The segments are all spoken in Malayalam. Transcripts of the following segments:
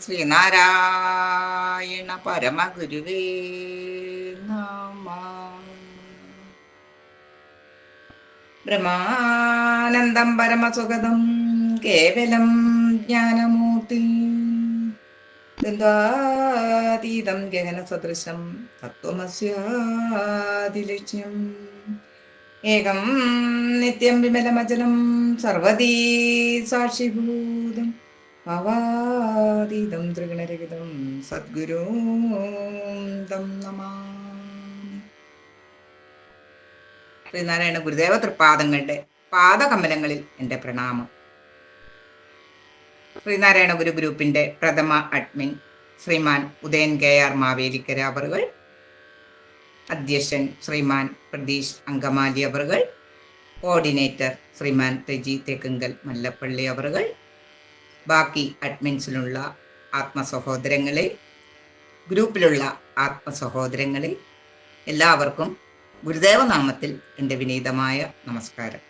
ശ്രീനാരായണ പരമഗുരുവേ നമ. ബ്രഹ്മാനന്ദം പരമസുഗതം കേവലം ജ്ഞാനമൂർത്തി ദ്വന്ദ്വാതീതം ഗഗനസദൃശം തത്വമസ്യാദിലക്ഷ്യം ഏകം നിത്യം വിമലമചലം സർവദീ സാക്ഷിഭൂതം ഭാവാതീതം ത്രിഗുണരഹിതം സദ്ഗുരും തം നമാമി. ശ്രീനാരായണ ഗുരുദേവ തൃപ്പാദങ്ങളുടെ പാദകമലങ്ങളിൽ എൻ്റെ പ്രണാമം. ശ്രീനാരായണ ഗുരു ഗ്രൂപ്പിൻ്റെ പ്രഥമ അഡ്മിൻ ശ്രീമാൻ ഉദയൻ KR മാവേലിക്കര അവറുകൾ, അധ്യക്ഷൻ ശ്രീമാൻ പ്രതീഷ് അങ്കമാലി അവറുകൾ, കോർഡിനേറ്റർ ശ്രീമാൻ തെജി തേക്കുങ്കൽ മല്ലപ്പള്ളി അവറുകൾ, ബാക്കി അഡ്മിൻസിലുള്ള ആത്മസഹോദരങ്ങളെ, ഗ്രൂപ്പിലുള്ള ആത്മസഹോദരങ്ങളെ, എല്ലാവർക്കും ഗുരുദേവ നാമത്തിൽ എൻ്റെ വിനീതമായ നമസ്കാരം.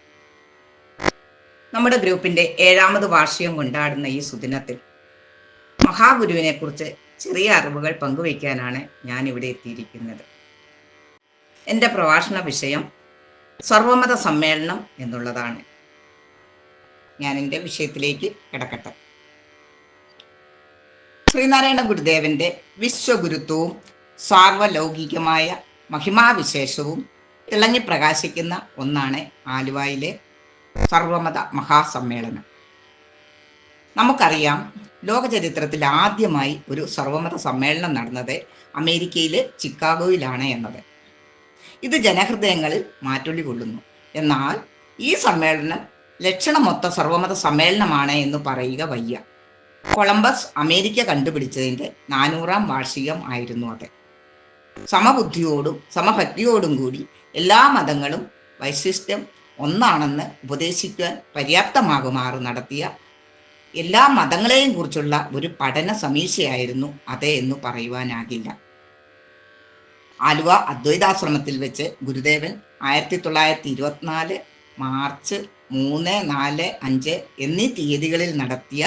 നമ്മുടെ ഗ്രൂപ്പിൻ്റെ 7ാമത് വാർഷികം കൊണ്ടാടുന്ന ഈ സുദിനത്തിൽ മഹാഗുരുവിനെ കുറിച്ച് ചെറിയ അറിവുകൾ പങ്കുവയ്ക്കാനാണ് ഞാൻ ഇവിടെ എത്തിയിരിക്കുന്നത്. എൻ്റെ പ്രഭാഷണ വിഷയം സർവമത സമ്മേളനം എന്നുള്ളതാണ്. ഞാൻ എൻ്റെ വിഷയത്തിലേക്ക് കിടക്കട്ടെ. ശ്രീനാരായണ ഗുരുദേവന്റെ വിശ്വഗുരുത്വവും സാർവലൗകികമായ മഹിമാവിശേഷവും തിളങ്ങി പ്രകാശിക്കുന്ന ഒന്നാണ് ആലുവയിലെ സർവമത മഹാസമ്മേളനം. നമുക്കറിയാം, ലോക ചരിത്രത്തിൽ ആദ്യമായി ഒരു സർവമത സമ്മേളനം നടന്നത് അമേരിക്കയിലെ ചിക്കാഗോയിലാണ് എന്നത്. ഇത് ജനഹൃദയങ്ങളിൽ മാറ്റൊലി കൊള്ളുന്നു. എന്നാൽ ഈ സമ്മേളനം ലക്ഷണമൊത്ത സർവമത സമ്മേളനമാണ് എന്ന് പറയുക വയ്യ. കൊളംബസ് അമേരിക്ക കണ്ടുപിടിച്ചതിൻ്റെ 400ാം വാർഷികം ആയിരുന്നു അത്. സമബുദ്ധിയോടും സമഭക്തിയോടും കൂടി എല്ലാ മതങ്ങളും വൈശിഷ്ട്യം ഒന്നാണെന്ന് ഉപദേശിക്കാൻ പര്യാപ്തമാകുമാറ് നടത്തിയ എല്ലാ മതങ്ങളെയും കുറിച്ചുള്ള ഒരു പഠന സമീക്ഷയായിരുന്നു അത് എന്ന് പറയുവാനാകില്ല. ആലുവ അദ്വൈതാശ്രമത്തിൽ വെച്ച് ഗുരുദേവൻ 1924 മാർച്ച് 3, 4, 5 എന്നീ തീയതികളിൽ നടത്തിയ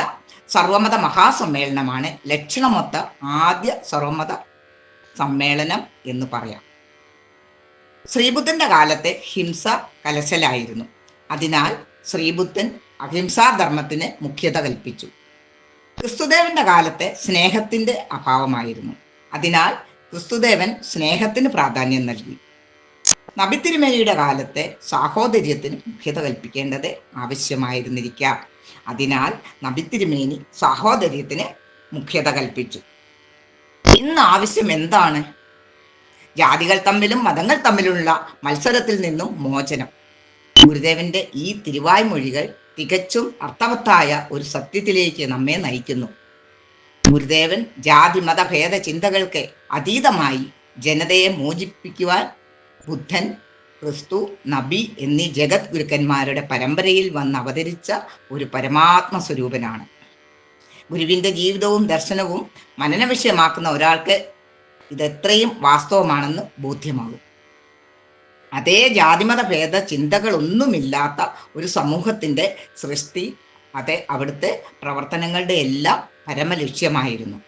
സർവമത മഹാസമ്മേളനമാണ് ലക്ഷണമൊത്ത ആദ്യ സർവമത സമ്മേളനം എന്ന് പറയാം. ശ്രീബുദ്ധന്റെ കാലത്തെ ഹിംസ കലശലായിരുന്നു. അതിനാൽ ശ്രീബുദ്ധൻ അഹിംസാധർമ്മത്തിന് മുഖ്യത കൽപ്പിച്ചു. ക്രിസ്തുദേവന്റെ കാലത്തെ സ്നേഹത്തിന്റെ അഭാവമായിരുന്നു. അതിനാൽ ക്രിസ്തുദേവൻ സ്നേഹത്തിന് പ്രാധാന്യം നൽകി. നബി തിരുമേനിയുടെ കാലത്തെ സാഹോദര്യത്തിന് മുഖ്യത കൽപ്പിക്കേണ്ടത് ആവശ്യമായിരുന്നിരിക്കാം. അതിനാൽ നബി തിരുമേനി സാഹോദര്യത്തിന് മുഖ്യത കൽപ്പിച്ചു. ഇന്ന് ആവശ്യം എന്താണ്? ജാതികൾ തമ്മിലും മതങ്ങൾ തമ്മിലുള്ള മത്സരത്തിൽ നിന്നും മോചനം. ഗുരുദേവന്റെ ഈ തിരുവായ്മൊഴികൾ തികച്ചും അർത്ഥവത്തായ ഒരു സത്യത്തിലേക്ക് നമ്മെ നയിക്കുന്നു. ഗുരുദേവൻ ജാതി മതഭേദ ചിന്തകൾക്ക് അതീതമായി ജനതയെ മോചിപ്പിക്കുവാൻ ബുദ്ധൻ, ക്രിസ്തു, നബി എന്നീ ജഗത് ഗുരുക്കന്മാരുടെ പരമ്പരയിൽ വന്ന് അവതരിച്ച ഒരു പരമാത്മ സ്വരൂപനാണ്. ഗുരുവിൻ്റെ ജീവിതവും ദർശനവും മനന വിഷയമാക്കുന്ന ഒരാൾക്ക് ഇതെത്രയും വാസ്തവമാണെന്ന് ബോധ്യമാകും. അതേ ജാതിമത ഭേദ ചിന്തകളൊന്നുമില്ലാത്ത ഒരു സമൂഹത്തിൻ്റെ സൃഷ്ടി അത് അവിടുത്തെ പ്രവർത്തനങ്ങളുടെ എല്ലാം പരമലക്ഷ്യമായിരുന്നു.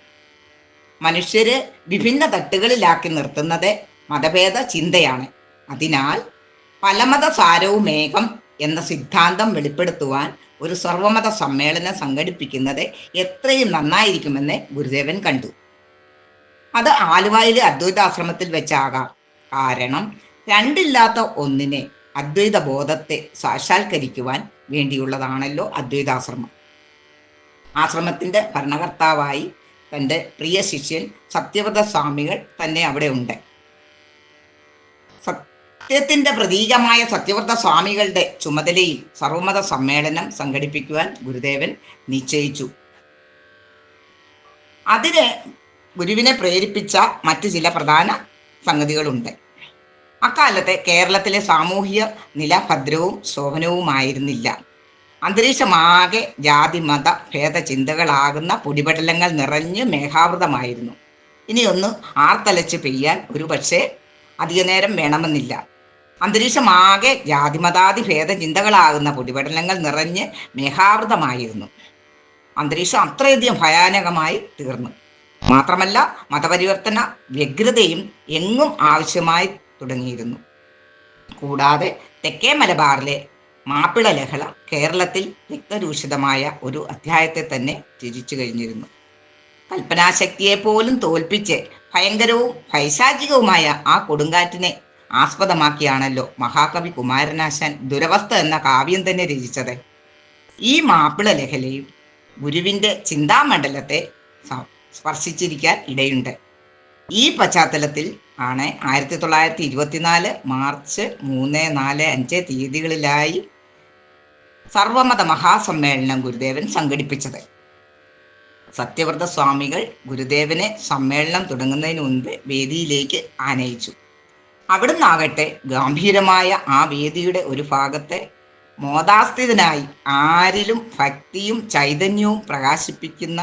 മനുഷ്യരെ വിഭിന്ന തട്ടുകളിലാക്കി നിർത്തുന്നത് മതഭേദ ചിന്തയാണ്. അതിനാൽ പലമത സാരവുമേകം എന്ന സിദ്ധാന്തം വെളിപ്പെടുത്തുവാൻ ഒരു സർവമത സമ്മേളനം സംഘടിപ്പിക്കുന്നത് എത്രയും നന്നായിരിക്കുമെന്ന് ഗുരുദേവൻ കണ്ടു. അത് ആലുവയിലെ അദ്വൈതാശ്രമത്തിൽ വെച്ചാകാം. കാരണം രണ്ടില്ലാത്ത ഒന്നിനെ, അദ്വൈത ബോധത്തെ സാക്ഷാത്കരിക്കുവാൻ വേണ്ടിയുള്ളതാണല്ലോ അദ്വൈതാശ്രമം. ആശ്രമത്തിൻ്റെ ഭരണകർത്താവായി തൻ്റെ പ്രിയ ശിഷ്യൻ സത്യവ്രത സ്വാമികൾ തന്നെ അവിടെ ഉണ്ട്. സത്യത്തിൻ്റെ പ്രതീകമായ സത്യവ്രത സ്വാമികളുടെ ചുമതലയിൽ സർവമത സമ്മേളനം സംഘടിപ്പിക്കുവാൻ ഗുരുദേവൻ നിശ്ചയിച്ചു. അതിന് ഗുരുവിനെ പ്രേരിപ്പിച്ച മറ്റു ചില പ്രധാന സംഗതികളുണ്ട്. അക്കാലത്തെ കേരളത്തിലെ സാമൂഹിക നില ഭദ്രവും ശോഭനവുമായിരുന്നില്ല. അന്തരീക്ഷമാകെ ജാതി മത ഭേദ ചിന്തകളാകുന്ന പൊടിപടലങ്ങൾ നിറഞ്ഞ് മേഘാവൃതമായിരുന്നു. ഇനിയൊന്ന് ആർത്തലച്ച് പെയ്യാൻ ഒരു പക്ഷേ അധിക നേരം വേണമെന്നില്ല. അന്തരീക്ഷമാകെ ജാതിമതാതി ഭേദ ചിന്തകളാകുന്ന പൊടിപടലങ്ങൾ നിറഞ്ഞ് മേഘാവൃതമായിരുന്നു. അന്തരീക്ഷം അത്രയധികം ഭയാനകമായി തീർന്നു. മാത്രമല്ല, മതപരിവർത്തന വ്യഗ്രതയും എങ്ങും ആവശ്യമായി തുടങ്ങിയിരുന്നു. കൂടാതെ തെക്കേ മലബാറിലെ മാപ്പിള ലഹള കേരളത്തിൽ രക്തരൂഷിതമായ ഒരു അധ്യായത്തെ തന്നെ തിരിച്ചു കഴിഞ്ഞിരുന്നു. കൽപ്പനാശക്തിയെ പോലും തോൽപ്പിച്ച് ഭയങ്കരവും പൈശാചികവുമായ ആ കൊടുങ്കാറ്റിനെ ആസ്പദമാക്കിയാണല്ലോ മഹാകവി കുമാരനാശാൻ ദുരവസ്ഥ എന്ന കാവ്യം തന്നെ രചിച്ചത്. ഈ മാപ്പിള ലഹളയും ഗുരുവിൻ്റെ ചിന്താമണ്ഡലത്തെ സ്പർശിച്ചിരിക്കാൻ ഇടയുണ്ട്. ഈ പശ്ചാത്തലത്തിൽ ആണ് 1924 മാർച്ച് 3, 4, 5 തീയതികളിലായി സർവമത മഹാസമ്മേളനം ഗുരുദേവൻ സംഘടിപ്പിച്ചത്. സത്യവ്രത സ്വാമികൾ ഗുരുദേവനെ സമ്മേളനം തുടങ്ങുന്നതിന് മുൻപ് വേദിയിലേക്ക് ആനയിച്ചു. അവിടുന്നാകട്ടെ ഗംഭീരമായ ആ വേദിയുടെ ഒരു ഭാഗത്തെ മോദാസ്ഥിതനായി ആരിലും ഭക്തിയും ചൈതന്യവും പ്രകാശിപ്പിക്കുന്ന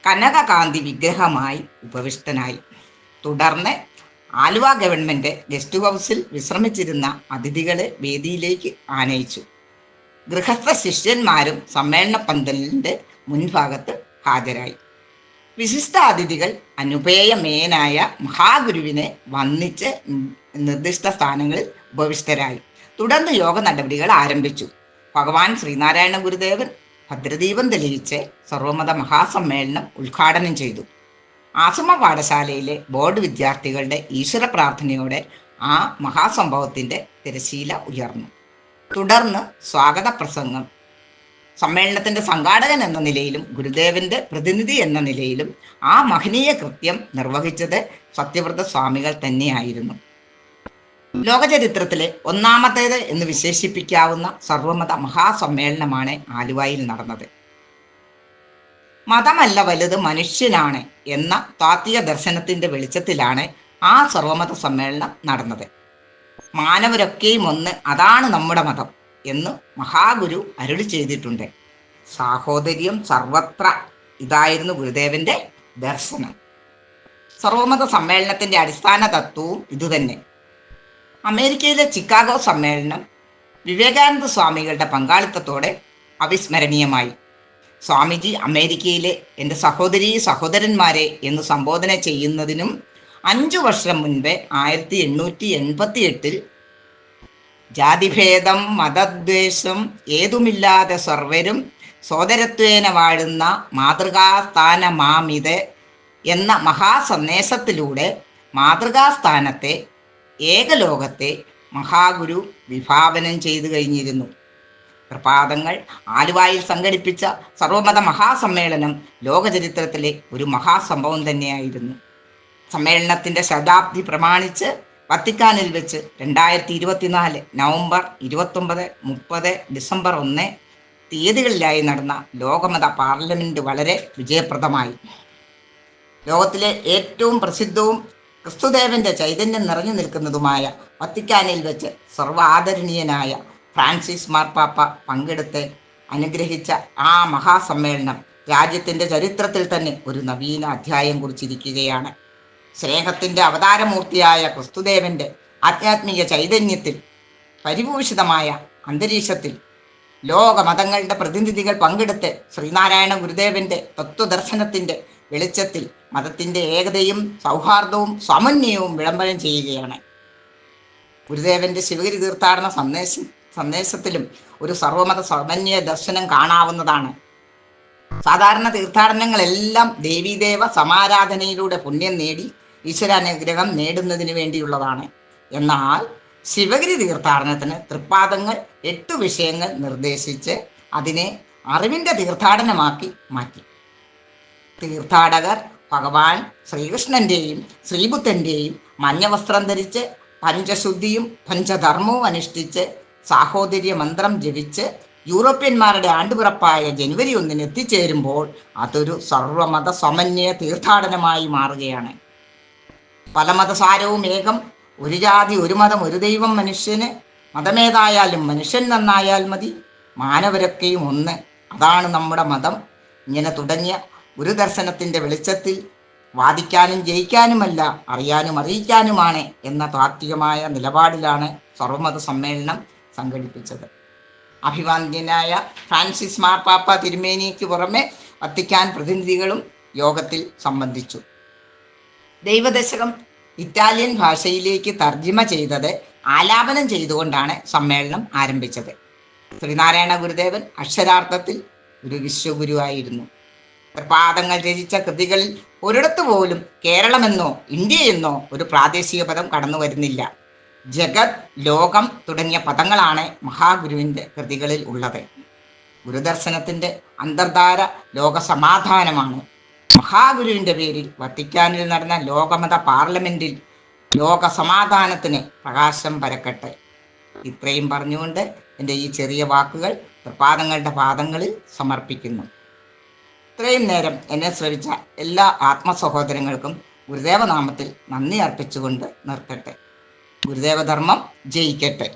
കനകകാന്തി വിഗ്രഹമായി ഉപവിഷ്ടനായി. തുടർന്ന് ആലുവ ഗവൺമെൻറ് ഗസ്റ്റ് ഹൗസിൽ വിശ്രമിച്ചിരുന്ന അതിഥികളെ വേദിയിലേക്ക് ആനയിച്ചു. ഗൃഹസ്ഥ ശിഷ്യന്മാരും സമ്മേളന പന്തലിൻ്റെ മുൻഭാഗത്ത് ഹാജരായി. വിശിഷ്ട അതിഥികൾ അനുപേയമേനായ മഹാഗുരുവിനെ വന്ദിച്ച് നിർദ്ദിഷ്ട സ്ഥാനങ്ങളിൽ ഉപവിഷ്ടരായി. തുടർന്ന് യോഗ നടപടികൾ ആരംഭിച്ചു. ഭഗവാൻ ശ്രീനാരായണ ഗുരുദേവൻ ഭദ്രദീപം തെളിയിച്ച് സർവമത മഹാസമ്മേളനം ഉദ്ഘാടനം ചെയ്തു. ആശ്രമ പാഠശാലയിലെ ബോർഡ് വിദ്യാർത്ഥികളുടെ ഈശ്വര പ്രാർത്ഥനയോടെ ആ മഹാസംഭവത്തിൻ്റെ തിരശീല ഉയർന്നു. തുടർന്ന് സ്വാഗത പ്രസംഗം സമ്മേളനത്തിൻ്റെ സംഘാടകൻ എന്ന നിലയിലും ഗുരുദേവൻ്റെ പ്രതിനിധി എന്ന നിലയിലും ആ മഹനീയ കൃത്യം നിർവഹിച്ചത് സത്യവ്രത സ്വാമികൾ തന്നെയായിരുന്നു. ലോകചരിത്രത്തിലെ ഒന്നാമത്തേത് എന്ന് വിശേഷിപ്പിക്കാവുന്ന സർവമത മഹാസമ്മേളനമാണ് ആലുവയിൽ നടന്നത്. മതമല്ല വലുത് മനുഷ്യനാണ് എന്ന താത്വിക ദർശനത്തിൻ്റെ വെളിച്ചത്തിലാണ് ആ സർവമത സമ്മേളനം നടന്നത്. മാനവരൊക്കെയും ഒന്ന്, അതാണ് നമ്മുടെ മതം എന്ന് മഹാഗുരു അരുളി ചെയ്തിട്ടുണ്ട്. സാഹോദര്യം സർവത്ര, ഇതായിരുന്നു ഗുരുദേവന്റെ ദർശനം. സർവമത സമ്മേളനത്തിന്റെ അടിസ്ഥാന തത്വവും ഇതുതന്നെ. അമേരിക്കയിലെ ചിക്കാഗോ സമ്മേളനം വിവേകാനന്ദ സ്വാമികളുടെ പങ്കാളിത്തത്തോടെ അവിസ്മരണീയമായി. സ്വാമിജി അമേരിക്കയിലെ എൻ്റെ സഹോദരീ സഹോദരന്മാരെ എന്ന് സംബോധന ചെയ്യുന്നതിനും 5 വർഷം മുൻപ് 1888 ജാതിഭേദം മതദ്വേഷം ഏതുമില്ലാതെ സർവരും സോദരത്വേന വാഴുന്ന മാതൃകാസ്ഥാനമാമിത് എന്ന മഹാസന്ദേശത്തിലൂടെ മാതൃകാസ്ഥാനത്തെ ഏകലോകത്തെ മഹാഗുരു വിഭാവനം ചെയ്തു കഴിഞ്ഞിരുന്നു. പ്രപാദങ്ങൾ ആലുവായിൽ സംഘടിപ്പിച്ച സർവമത മഹാസമ്മേളനം ലോകചരിത്രത്തിലെ ഒരു മഹാസംഭവം തന്നെയായിരുന്നു. സമ്മേളനത്തിൻ്റെ ശതാബ്ദി പ്രമാണിച്ച് വത്തിക്കാനിൽ വെച്ച് 2024 നവംബർ 29, 30, ഡിസംബർ 1 തീയതികളിലായി നടന്ന ലോകമത പാർലമെൻറ്റ് വളരെ വിജയപ്രദമായി. ലോകത്തിലെ ഏറ്റവും പ്രസിദ്ധവും ക്രിസ്തുദേവൻ്റെ ചൈതന്യം നിറഞ്ഞു നിൽക്കുന്നതുമായ വത്തിക്കാനിൽ വെച്ച് സർവ്വാദരണീയനായ ഫ്രാൻസിസ് മാർപ്പാപ്പ പങ്കെടുത്ത് അനുഗ്രഹിച്ച ആ മഹാസമ്മേളനം രാജ്യത്തിൻ്റെ ചരിത്രത്തിൽ തന്നെ ഒരു നവീന അധ്യായം കുറിച്ചിരിക്കുകയാണ്. സ്നേഹത്തിൻ്റെ അവതാരമൂർത്തിയായ ക്രിസ്തുദേവൻ്റെ ആധ്യാത്മിക ചൈതന്യത്തിൽ പരിഭൂഷിതമായ അന്തരീക്ഷത്തിൽ ലോകമതങ്ങളുടെ പ്രതിനിധികൾ പങ്കെടുത്ത് ശ്രീനാരായണ ഗുരുദേവൻ്റെ തത്വദർശനത്തിൻ്റെ വെളിച്ചത്തിൽ മതത്തിൻ്റെ ഏകതയും സൗഹാർദ്ദവും സമന്വയവും വിളംബരം ചെയ്യുകയാണ്. ഗുരുദേവൻ്റെ ശിവഗിരി തീർത്ഥാടന സന്ദേശത്തിലും ഒരു സർവമത സമന്വയ ദർശനം കാണാവുന്നതാണ്. സാധാരണ തീർത്ഥാടനങ്ങളെല്ലാം ദേവീദേവ സമാരാധനയിലൂടെ പുണ്യം നേടി ഈശ്വരാനുഗ്രഹം നേടുന്നതിന് വേണ്ടിയുള്ളതാണ്. എന്നാൽ ശിവഗിരി തീർത്ഥാടനത്തിന് തൃപ്പാദങ്ങൾ 8 വിഷയങ്ങൾ നിർദ്ദേശിച്ച് അതിനെ അറിവിൻ്റെ തീർത്ഥാടനമാക്കി മാറ്റി. തീർത്ഥാടകർ ഭഗവാൻ ശ്രീകൃഷ്ണൻ്റെയും ശ്രീബുദ്ധൻ്റെയും മഞ്ഞവസ്ത്രം ധരിച്ച് പഞ്ചശുദ്ധിയും പഞ്ചധർമ്മവും അനുഷ്ഠിച്ച് സാഹോദര്യ മന്ത്രം ജപിച്ച് യൂറോപ്യന്മാരുടെ ആണ്ടുപിറപ്പായ ജനുവരി 1 എത്തിച്ചേരുമ്പോൾ അതൊരു സർവമത സമന്വയ തീർത്ഥാടനമായി മാറുകയാണ്. പല മതസാരവും ഏകം, ഒരു ജാതി ഒരു മതം ഒരു ദൈവം, മനുഷ്യന് മതമേതായാലും മനുഷ്യൻ നന്നായാൽ മതി, മാനവരൊക്കെയും ഒന്ന്, അതാണ് നമ്മുടെ മതം. ഇങ്ങനെ തുടങ്ങിയ ഗുരുദർശനത്തിൻ്റെ വെളിച്ചത്തിൽ വാദിക്കാനും ജയിക്കാനുമല്ല, അറിയാനും അറിയിക്കാനുമാണ് എന്ന താത്വികമായ നിലപാടിലാണ് സർവമത സമ്മേളനം സംഘടിപ്പിച്ചത്. അഭിവാദ്യനായ ഫ്രാൻസിസ് മാർപ്പാപ്പ തിരുമേനിക്ക് പുറമെ വത്തിക്കാൻ പ്രതിനിധികളും യോഗത്തിൽ സംബന്ധിച്ചു. ദൈവദശകം ഇറ്റാലിയൻ ഭാഷയിലേക്ക് തർജ്ജിമ ചെയ്തത് ആലാപനം ചെയ്തുകൊണ്ടാണ് സമ്മേളനം ആരംഭിച്ചത്. ശ്രീനാരായണ ഗുരുദേവൻ അക്ഷരാർത്ഥത്തിൽ ഒരു വിശ്വഗുരുവായിരുന്നു. പ്രപാദങ്ങൾ രചിച്ച കൃതികളിൽ ഒരിടത്തു പോലും കേരളമെന്നോ ഇന്ത്യയെന്നോ ഒരു പ്രാദേശിക പദം കടന്നു വരുന്നില്ല. ജഗത്, ലോകം തുടങ്ങിയ പദങ്ങളാണ് മഹാഗുരുവിൻ്റെ കൃതികളിൽ ഉള്ളത്. ഗുരുദർശനത്തിൻ്റെ അന്തർധാര ലോകസമാധാനമാണ്. മഹാഗുരുവിൻ്റെ പേരിൽ വത്തിക്കാനിൽ നടന്ന ലോകമത പാർലമെന്റിൽ ലോക സമാധാനത്തിന് പ്രകാശം പരക്കട്ടെ. ഇത്രയും പറഞ്ഞുകൊണ്ട് എൻ്റെ ഈ ചെറിയ വാക്കുകൾ തൃപ്പാദങ്ങളുടെ പാദങ്ങളിൽ സമർപ്പിക്കുന്നു. ഇത്രയും നേരം എന്നെ ശ്രവിച്ച എല്ലാ ആത്മസഹോദരങ്ങൾക്കും ഗുരുദേവനാമത്തിൽ നന്ദി അർപ്പിച്ചുകൊണ്ട് നിർത്തട്ടെ. ഗുരുദേവധർമ്മം ജയിക്കട്ടെ.